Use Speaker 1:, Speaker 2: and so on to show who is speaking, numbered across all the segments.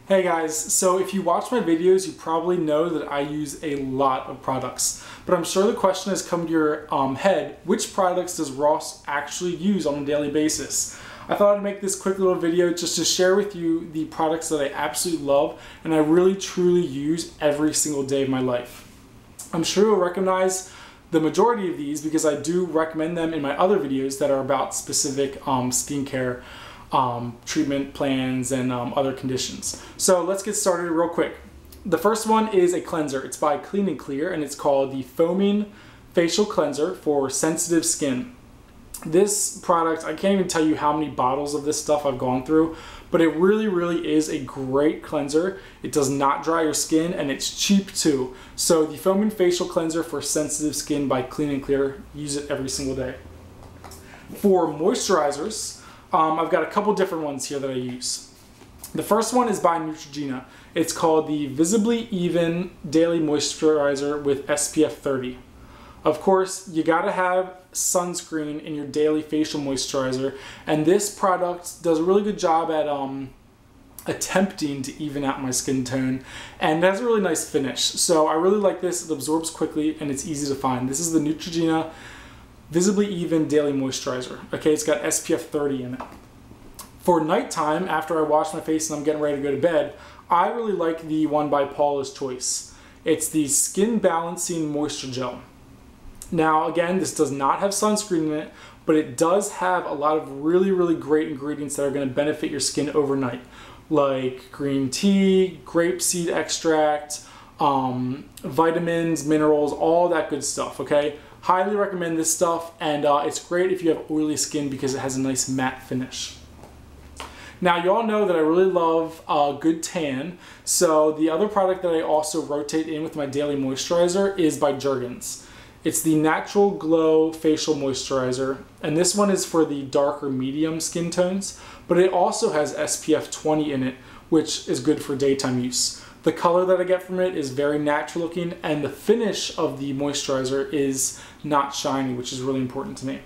Speaker 1: Hey guys, so if you watch my videos, you probably know that I use a lot of products, but I'm sure the question has come to your head, which products does Ross actually use on a daily basis? I thought I'd make this quick little video just to share with you the products that I absolutely love and I really truly use every single day of my life. I'm sure you'll recognize the majority of these because I do recommend them in my other videos that are about specific skincare treatment plans and other conditions. So let's get started real quick. The first one is a cleanser. It's by Clean and Clear and it's called the Foaming Facial Cleanser for Sensitive Skin. This product, I can't even tell you how many bottles of this stuff I've gone through, but it really is a great cleanser. It does not dry your skin and it's cheap too. So the Foaming Facial Cleanser for Sensitive Skin by Clean and Clear, use it every single day. For moisturizers, I've got a couple different ones here that I use. The first one is by Neutrogena. It's called the Visibly Even Daily Moisturizer with SPF 30. Of course, you gotta have sunscreen in your daily facial moisturizer, and this product does a really good job at attempting to even out my skin tone, and it has a really nice finish. So I really like this. It absorbs quickly and it's easy to find. This is the Neutrogena Visibly Even Daily Moisturizer. Okay, it's got SPF 30 in it. For nighttime, after I wash my face and I'm getting ready to go to bed, I really like the one by Paula's Choice. It's the Skin Balancing Moisture Gel. Now again, this does not have sunscreen in it, but it does have a lot of really great ingredients that are going to benefit your skin overnight, like green tea, grapeseed extract, vitamins, minerals, all that good stuff, okay? Highly recommend this stuff, and it's great if you have oily skin because it has a nice matte finish. Now you all know that I really love a good tan, so the other product that I also rotate in with my daily moisturizer is by Jergens. It's the Natural Glow Facial Moisturizer, and this one is for the darker medium skin tones, but it also has SPF 20 in it, which is good for daytime use. The color that I get from it is very natural looking, and the finish of the moisturizer is not shiny, which is really important to me.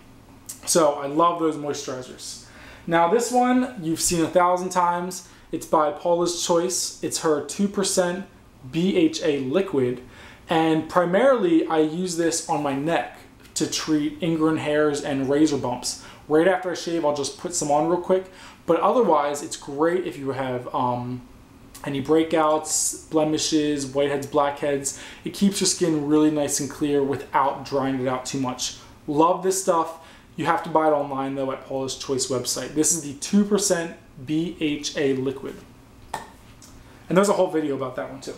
Speaker 1: So I love those moisturizers. Now this one you've seen 1,000 times. It's by Paula's Choice. It's her 2% BHA liquid, and primarily I use this on my neck to treat ingrown hairs and razor bumps. Right after I shave, I'll just put some on real quick, but otherwise it's great if you have any breakouts, blemishes, whiteheads, blackheads. It keeps your skin really nice and clear without drying it out too much. Love this stuff. You have to buy it online though at Paula's Choice website. This is the 2% BHA liquid. And there's a whole video about that one too.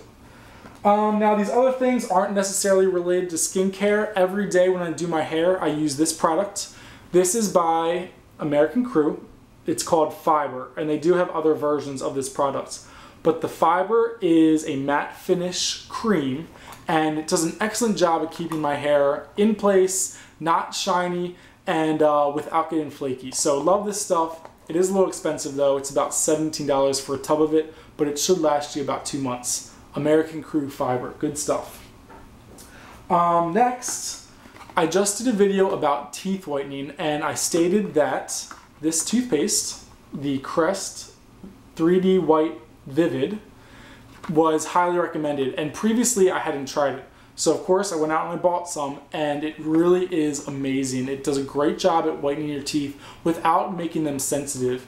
Speaker 1: Now these other things aren't necessarily related to skincare. Every day when I do my hair, I use this product. This is by American Crew. It's called Fiber, and they do have other versions of this product. But the Fiber is a matte finish cream, and it does an excellent job at keeping my hair in place, not shiny, and without getting flaky. So love this stuff. It is a little expensive though. It's about $17 for a tub of it, but it should last you about 2 months. American Crew Fiber, good stuff. Next, I just did a video about teeth whitening, and I stated that this toothpaste, the Crest 3D White Vivid, was highly recommended, and previously I hadn't tried it. So of course I went out and I bought some, and it really is amazing. It does a great job at whitening your teeth without making them sensitive.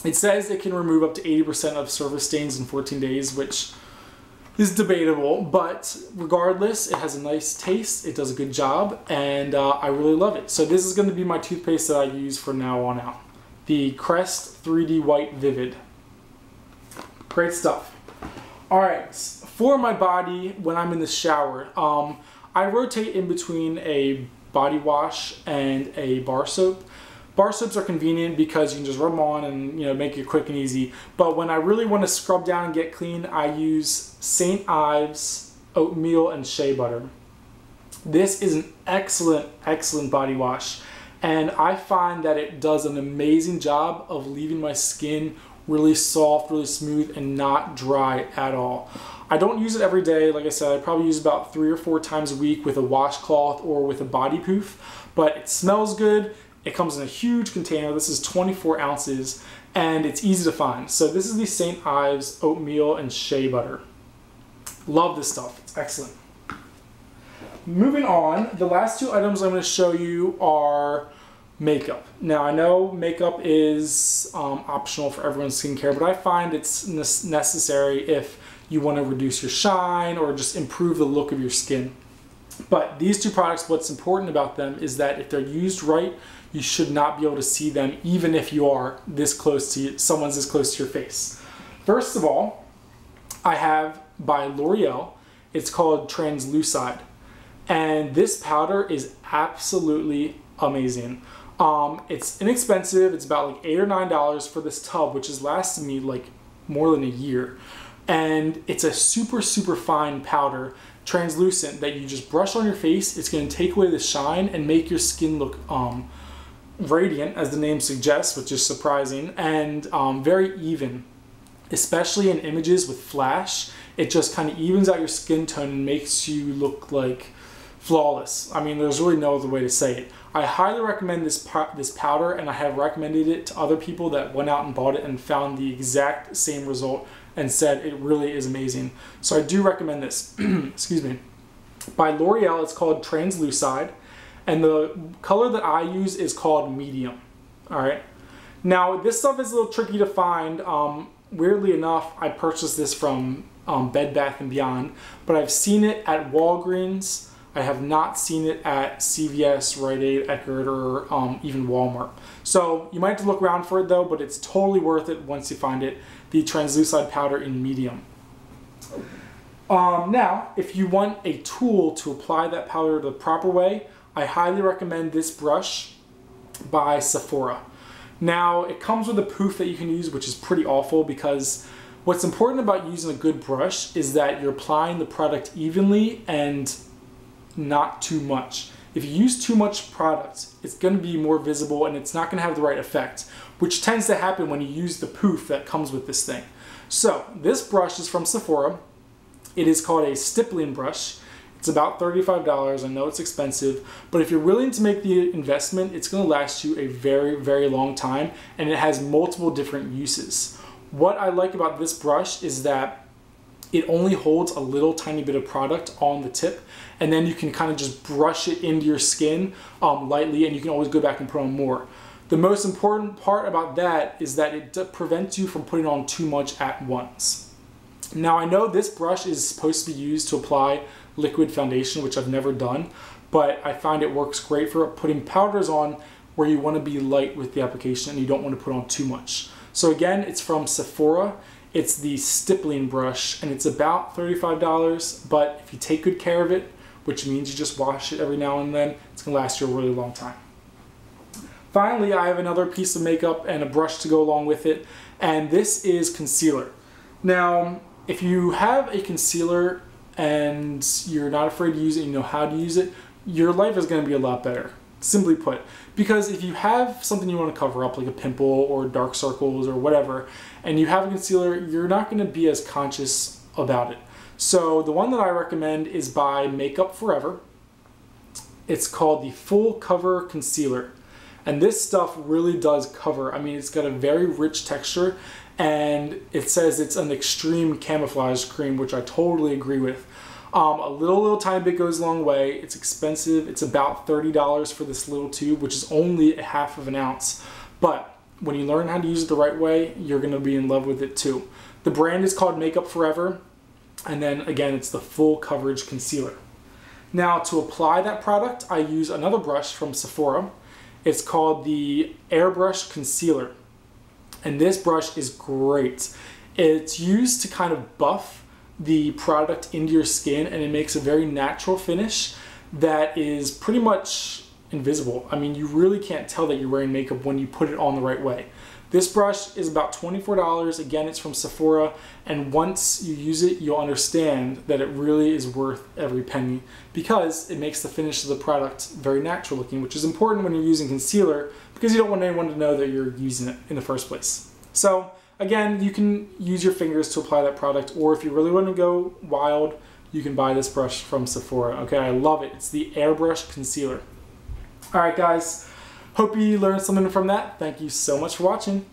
Speaker 1: It says it can remove up to 80% of surface stains in 14 days, which is debatable, but regardless, it has a nice taste, it does a good job, and I really love it. So this is going to be my toothpaste that I use from now on out. The Crest 3D White Vivid. Great stuff. Alright, for my body, when I'm in the shower, I rotate in between a body wash and a bar soap. Bar soaps are convenient because you can just rub them on and make it quick and easy. But when I really want to scrub down and get clean, I use St. Ives Oatmeal and Shea Butter. This is an excellent body wash, and I find that it does an amazing job of leaving my skin really soft, really smooth, and not dry at all. I don't use it every day. Like I said, I probably use about 3 or 4 times a week with a washcloth or with a body poof, but it smells good. It comes in a huge container. This is 24 ounces, and it's easy to find. So this is the St. Ives Oatmeal and Shea Butter. Love this stuff, it's excellent. Moving on, the last two items I'm going to show you are makeup. Now I know makeup is optional for everyone's skincare, but I find it's necessary if you want to reduce your shine or just improve the look of your skin. But these two products, what's important about them is that if they're used right, you should not be able to see them even if you are this close to someone's this close to your face. First of all, I have by L'Oreal, it's called Translucide. And this powder is absolutely amazing. It's inexpensive. It's about like $8 or $9 for this tub, which has lasted me like more than a year. And it's a super, super fine powder, translucent, that you just brush on your face. It's going to take away the shine and make your skin look radiant, as the name suggests, which is surprising, and very even. Especially in images with flash, it just kind of evens out your skin tone and makes you look like flawless. I mean, there's really no other way to say it. I highly recommend this powder, and I have recommended it to other people that went out and bought it and found the exact same result and said it really is amazing. So I do recommend this. Excuse me. By L'Oreal, it's called Translucide, and the color that I use is called Medium. All right. Now, this stuff is a little tricky to find. Weirdly enough, I purchased this from Bed Bath & Beyond, but I've seen it at Walgreens. I have not seen it at CVS, Rite Aid, Eckerd, or even Walmart. So you might have to look around for it though, but it's totally worth it once you find it. The Translucide powder in Medium. Now, if you want a tool to apply that powder the proper way, I highly recommend this brush by Sephora. Now, it comes with a poof that you can use, which is pretty awful, because what's important about using a good brush is that you're applying the product evenly and not too much. If you use too much product, it's going to be more visible and it's not going to have the right effect, which tends to happen when you use the poof that comes with this thing. So this brush is from Sephora. It is called a Stippling Brush. It's about $35. I know it's expensive, but if you're willing to make the investment, it's going to last you a very, very long time, and it has multiple different uses. What I like about this brush is that it only holds a little tiny bit of product on the tip, and then you can kind of just brush it into your skin lightly, and you can always go back and put on more. The most important part about that is that it prevents you from putting on too much at once. Now, I know this brush is supposed to be used to apply liquid foundation, which I've never done, but I find it works great for putting powders on where you want to be light with the application and you don't want to put on too much. So again, it's from Sephora. It's the Stippling Brush, and it's about $35, but if you take good care of it, which means you just wash it every now and then, it's going to last you a really long time. Finally, I have another piece of makeup and a brush to go along with it, and this is concealer. Now, if you have a concealer and you're not afraid to use it, you know how to use it, your life is going to be a lot better, simply put. Because if you have something you want to cover up, like a pimple or dark circles or whatever, and you have a concealer, you're not going to be as conscious about it. So the one that I recommend is by Makeup Forever. It's called the Full Cover Concealer. And this stuff really does cover. I mean, it's got a very rich texture, and it says it's an extreme camouflage cream, which I totally agree with. A little tiny bit goes a long way. It's expensive. It's about $30 for this little tube, which is only a half of an ounce. But when you learn how to use it the right way, you're going to be in love with it too. The brand is called Makeup Forever, and then again, it's the Full Coverage Concealer. Now, to apply that product, I use another brush from Sephora. It's called the Airbrush Concealer, and this brush is great. It's used to kind of buff the product into your skin, and it makes a very natural finish that is pretty much invisible. I mean, you really can't tell that you're wearing makeup when you put it on the right way. This brush is about $24. Again, it's from Sephora, and once you use it, you'll understand that it really is worth every penny because it makes the finish of the product very natural looking, which is important when you're using concealer because you don't want anyone to know that you're using it in the first place. So again, you can use your fingers to apply that product, or if you really want to go wild, you can buy this brush from Sephora. Okay, I love it. It's the Airbrush Concealer. All right, guys. Hope you learned something from that. Thank you so much for watching.